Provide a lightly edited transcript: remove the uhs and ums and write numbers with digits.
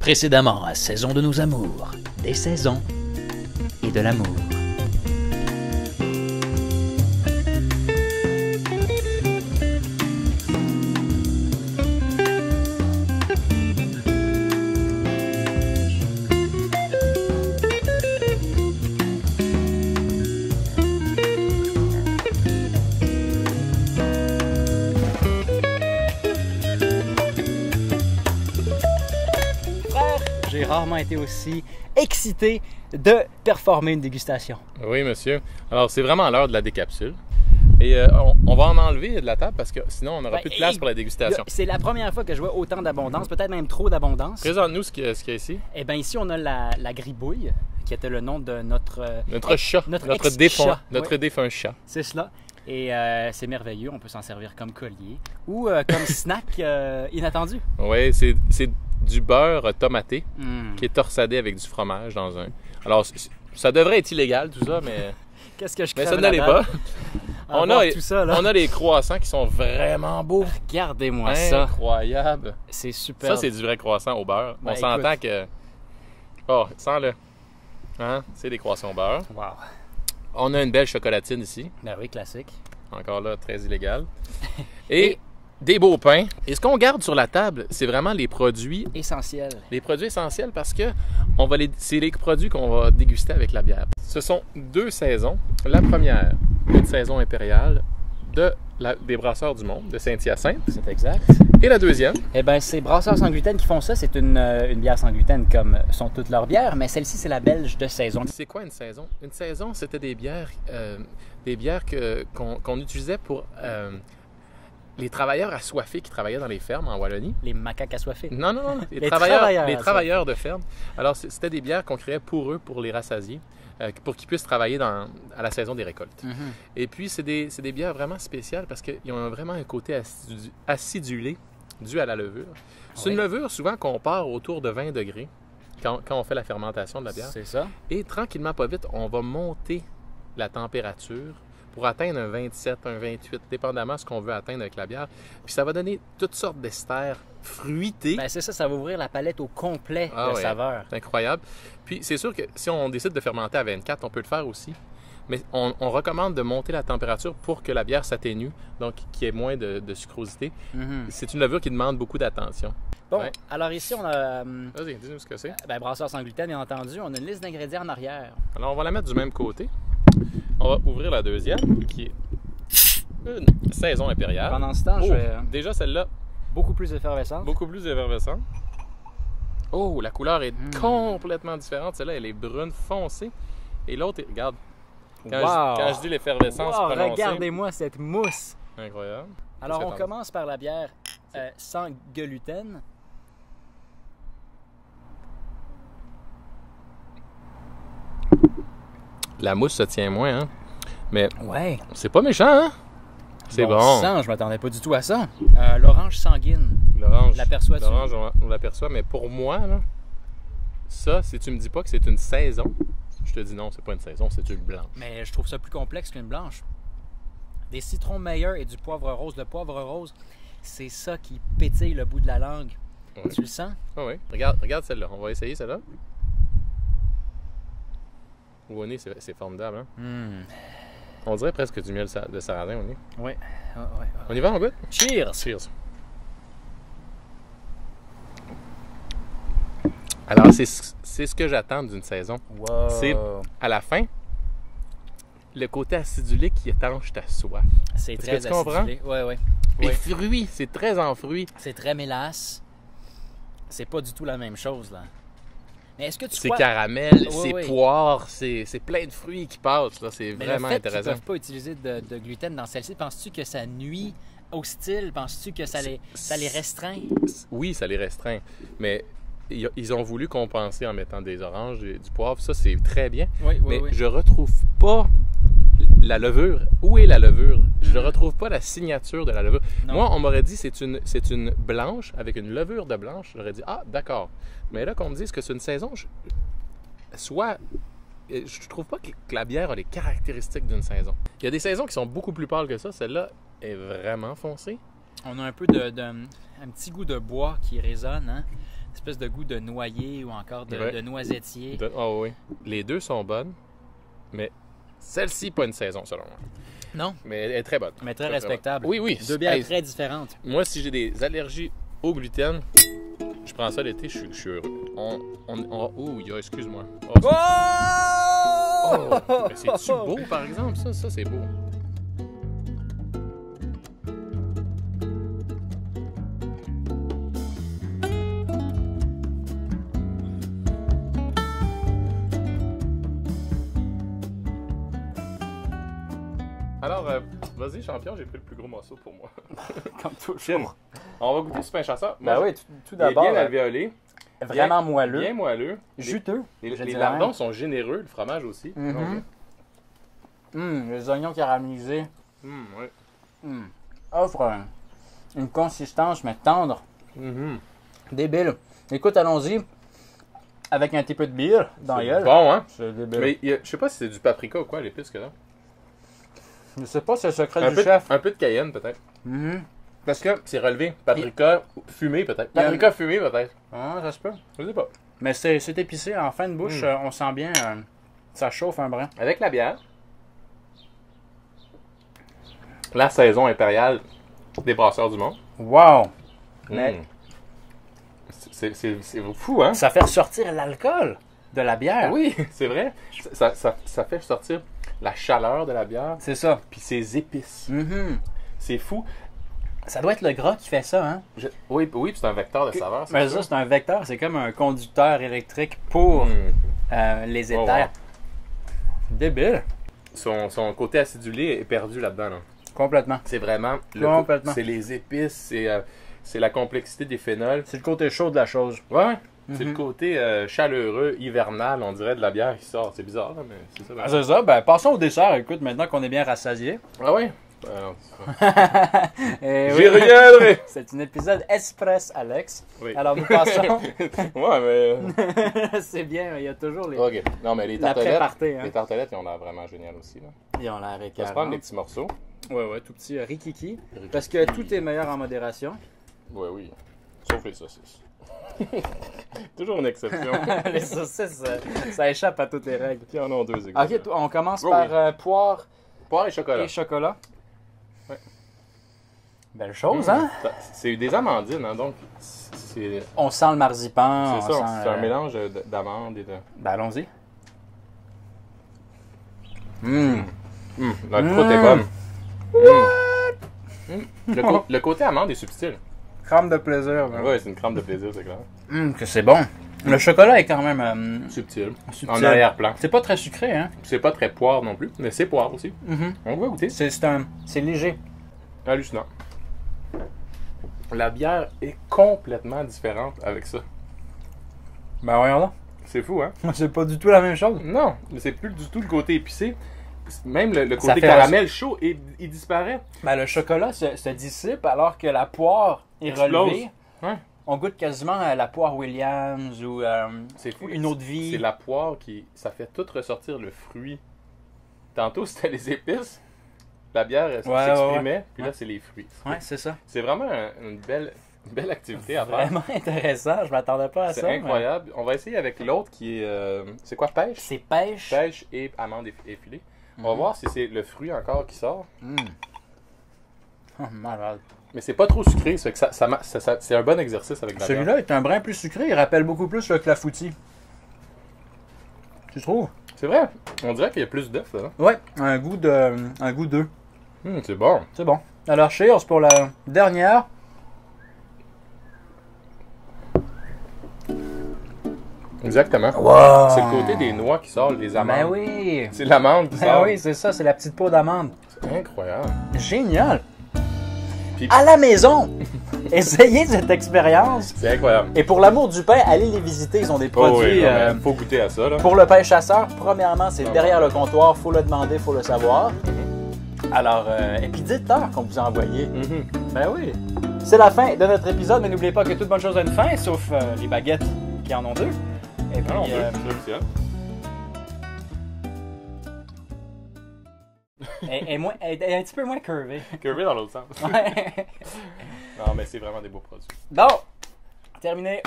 Précédemment à Saison de nos amours, des saisons et de l'amour. J'ai rarement été aussi excité de performer une dégustation. Oui, monsieur. Alors, c'est vraiment l'heure de la décapsule. Et on va en enlever de la table parce que sinon, on n'aura plus de place pour la dégustation. C'est la première fois que je vois autant d'abondance, peut-être même trop d'abondance. Présente-nous ce qu'il y a ici. Eh bien, ici, on a la gribouille, qui était le nom de notre chat, notre défunt chat. C'est cela. Et c'est merveilleux, on peut s'en servir comme collier ou comme snack inattendu. Oui, c'est du beurre tomaté qui est torsadé avec du fromage dans un... Alors, ça devrait être illégal tout ça, mais... Qu'est-ce que je Mais ça ne l'est pas. On a les croissants qui sont vraiment beaux. Regardez-moi ça. Incroyable. C'est super. Ça, c'est du vrai croissant au beurre. Ben, on s'entend que... Oh, sens-le. Hein? C'est des croissants au beurre. Wow. On a une belle chocolatine ici. Ben oui, classique. Encore là, très illégal. Et des beaux pains. Et ce qu'on garde sur la table, c'est vraiment les produits... Essentiels. Les produits essentiels parce que c'est les produits qu'on va déguster avec la bière. Ce sont deux saisons. La première, une saison impériale des Brasseurs du Monde, de Saint-Hyacinthe. C'est exact. Et la deuxième? Eh bien, c'est Brasseurs sans gluten qui font ça. C'est une bière sans gluten comme sont toutes leurs bières, mais celle-ci, c'est la belge de saison. C'est quoi une saison? Une saison, c'était des bières qu'on utilisait pour les travailleurs assoiffés qui travaillaient dans les fermes en Wallonie. Les macaques assoiffés. Non. Les travailleurs de ferme. Alors, c'était des bières qu'on créait pour eux, pour les rassasier, pour qu'ils puissent travailler à la saison des récoltes. Mm-hmm. Et puis, c'est des bières vraiment spéciales parce qu'ils ont vraiment un côté acidulé dû à la levure. C'est une levure souvent qu'on part autour de 20 degrés quand on fait la fermentation de la bière. C'est ça. Et tranquillement, pas vite, on va monter la température pour atteindre un 27, un 28, dépendamment de ce qu'on veut atteindre avec la bière. Puis ça va donner toutes sortes d'esters fruités. Ben c'est ça, ça va ouvrir la palette au complet de saveurs. C'est incroyable. Puis c'est sûr que si on décide de fermenter à 24, on peut le faire aussi. Mais on recommande de monter la température pour que la bière s'atténue, donc qu'il y ait moins de sucrosité. Mm-hmm. C'est une levure qui demande beaucoup d'attention. Bon, alors ici, on a... Vas-y, dis-nous ce que c'est. Ben, brasseur sans gluten, bien entendu. On a une liste d'ingrédients en arrière. Alors, on va la mettre du même côté. On va ouvrir la deuxième, qui est une saison impériale. Pendant ce temps, je vais... Déjà, celle-là... Beaucoup plus effervescente. Beaucoup plus effervescente. Oh, la couleur est complètement différente. Celle-là, elle est brune foncée. Et l'autre, regarde, quand je dis l'effervescence prononcée... Regardez-moi cette mousse! Incroyable. Alors, on commence par la bière sans gluten. La mousse se tient moins, hein? Mais c'est pas méchant, hein? C'est bon. Sang, je m'attendais pas du tout à ça. L'orange sanguine. L'orange, l'aperçois-tu? L'orange, on l'aperçoit, mais pour moi, là, ça, si tu me dis pas que c'est une saison, je te dis non, c'est pas une saison, c'est une blanche. Mais je trouve ça plus complexe qu'une blanche. Des citrons meilleurs et du poivre rose. Le poivre rose, c'est ça qui pétille le bout de la langue. Ouais. Tu le sens? Oui. Regarde celle-là. On va essayer celle-là. Au nez, c'est formidable. Hein? On dirait presque du miel de sarrasin au nez. Oui. On y va, on goûte? Cheers! Cheers! Alors, c'est ce que j'attends d'une saison. Wow. C'est, à la fin, le côté acidulé qui étanche ta soif. C'est très acidulé. Comprends? Oui. Les fruits, c'est très en fruits. C'est très mélasse. C'est pas du tout la même chose, là. Mais est-ce que tu C'est caramel, c'est poire, c'est plein de fruits qui passent. Là. C'est vraiment intéressant. Ils ne peuvent pas utiliser de gluten dans celle-ci. Penses-tu que ça nuit au style? Penses-tu que ça les restreint? Oui, ça les restreint. Mais ils ont voulu compenser en mettant des oranges, du poivre. Ça, c'est très bien. Mais je retrouve pas la levure. Où est la levure? Je ne retrouve pas la signature de la levure. Non. Moi, on m'aurait dit c'est une blanche avec une levure de blanche. J'aurais dit ah, d'accord. Mais là, qu'on me dise que c'est une saison, je trouve pas que la bière a les caractéristiques d'une saison. Il y a des saisons qui sont beaucoup plus pâles que ça. Celle-là est vraiment foncée. On a un peu un petit goût de bois qui résonne, hein? espèce de goût de noyer ou encore de noisettier. Oui. Les deux sont bonnes, mais celle-ci, pas une saison, selon moi. Non. Mais elle est très bonne. Mais très respectable. Oui. Deux bières très différentes. Moi, si j'ai des allergies au gluten, je prends ça l'été, je suis heureux. Excuse-moi. Mais c'est-tu beau, par exemple? Ça, c'est beau. Alors, vas-y, champion, j'ai pris le plus gros morceau pour moi. Comme toujours. On va goûter ce pain chasseur. Ben oui, tout d'abord. Il est bien alvéolé. Vraiment moelleux. Bien moelleux. Juteux. Les lardons sont généreux, le fromage aussi. Les oignons caramélisés. Oui. Offrent une consistance, mais tendre. Débile. Écoute, allons-y. Avec un petit peu de bière dans la gueule. Bon, hein? C'est débile. Mais je sais pas si c'est du paprika ou quoi, l'épice que là. Je sais pas si c'est le secret du chef. Un peu de cayenne, peut-être. Parce que c'est relevé. Paprika fumé, peut-être. Paprika fumé, peut-être. Ah, ça se peut. Je sais pas. Mais c'est épicé. En fin de bouche, on sent bien... ça chauffe un brin. Avec la bière. La saison impériale des brasseurs du monde. Wow! Mais c'est fou, hein? ça fait ressortir l'alcool de la bière. Oui, c'est vrai. Ça fait sortir la chaleur de la bière. C'est ça. Puis ses épices. C'est fou. Ça doit être le gras qui fait ça, hein? Oui, puis c'est un vecteur de saveur. Mais ça, c'est un vecteur. C'est comme un conducteur électrique pour les éthers. Débile. Son côté acidulé est perdu là-dedans. Là. Complètement. C'est vraiment... Complètement. C'est les épices, c'est la complexité des phénols. C'est le côté chaud de la chose. Ouais. C'est le côté chaleureux, hivernal, on dirait, de la bière qui sort. C'est bizarre, là, mais c'est ça. C'est ça. Ben, passons au dessert. Écoute, maintenant qu'on est bien rassasié. Ah ouais? J'y reviendrai! C'est un épisode Express, Alex. Oui. Alors, nous passons... ouais, mais... c'est bien, il y a toujours les... OK. Non, mais les tartelettes, ils ont l'air vraiment génial aussi. Là. Ils ont l'air écœurants. On va se prendre des petits morceaux. Ouais, tout petit rikiki. Parce que tout est meilleur en modération. Oui. Sauf les saucisses. Toujours une exception. Les saucisses, ça échappe à toutes les règles. Il y en a deux exemples. OK, on commence par poire et chocolat. Ouais. Belle chose, hein? C'est des amandines, hein, donc on sent le marzipan. C'est ça, c'est un mélange d'amandes et de... Ben, allons-y. La croûte est bonne. Le côté amande est subtil. Crème de plaisir. Oui, c'est une crème de plaisir, c'est clair. Que c'est bon. Le chocolat est quand même... subtil. En arrière-plan. C'est pas très sucré, hein? C'est pas très poire non plus, mais c'est poire aussi. On va goûter. C'est léger. Hallucinant. La bière est complètement différente avec ça. Ben voyons là. C'est fou, hein? C'est pas du tout la même chose. Non, mais c'est plus du tout le côté épicé. Même le côté caramel chaud, il disparaît. Ben, le chocolat se dissipe alors que la poire est relevée. Ouais. On goûte quasiment à la poire Williams ou c'est fou. une autre vie. C'est la poire ça fait tout ressortir le fruit. Tantôt, c'était les épices. La bière s'exprimait, puis là, c'est les fruits. Ouais, c'est ça. C'est vraiment une belle activité à faire. Vraiment intéressant, je m'attendais pas à ça. C'est incroyable. Mais... On va essayer avec l'autre qui est... c'est quoi, pêche? C'est pêche. Pêche et amande effilée. On va voir si c'est le fruit encore qui sort. Oh, malade. Mais c'est pas trop sucré, ça fait que c'est un bon exercice avec la bière. Celui-là est un brin plus sucré, il rappelle beaucoup plus le clafoutis. Tu trouves? C'est vrai. On dirait qu'il y a plus d'œufs là. Ouais, un goût d'œuf. C'est bon. C'est bon. Alors, cheers pour la dernière. Exactement. Wow. C'est le côté des noix qui sort, les amandes. Ben oui. C'est l'amande qui sort. Ben oui, c'est ça, c'est la petite peau d'amande. C'est incroyable. Génial. Puis... À la maison, essayez cette expérience. C'est incroyable. Et pour l'amour du pain, allez les visiter. Ils ont des produits. Faut goûter à ça. Là. Pour le pain chasseur, premièrement, c'est derrière le comptoir. Faut le demander, faut le savoir. Alors, et puis dites-leur qu'on vous a envoyé. Ben oui. C'est la fin de notre épisode, mais n'oubliez pas que toute bonne chose a une fin, sauf les baguettes qui en ont deux. Et puis, elle est un petit peu moins curvée. Curvée dans l'autre sens. Ouais. Non, mais c'est vraiment des beaux produits. Bon, terminé.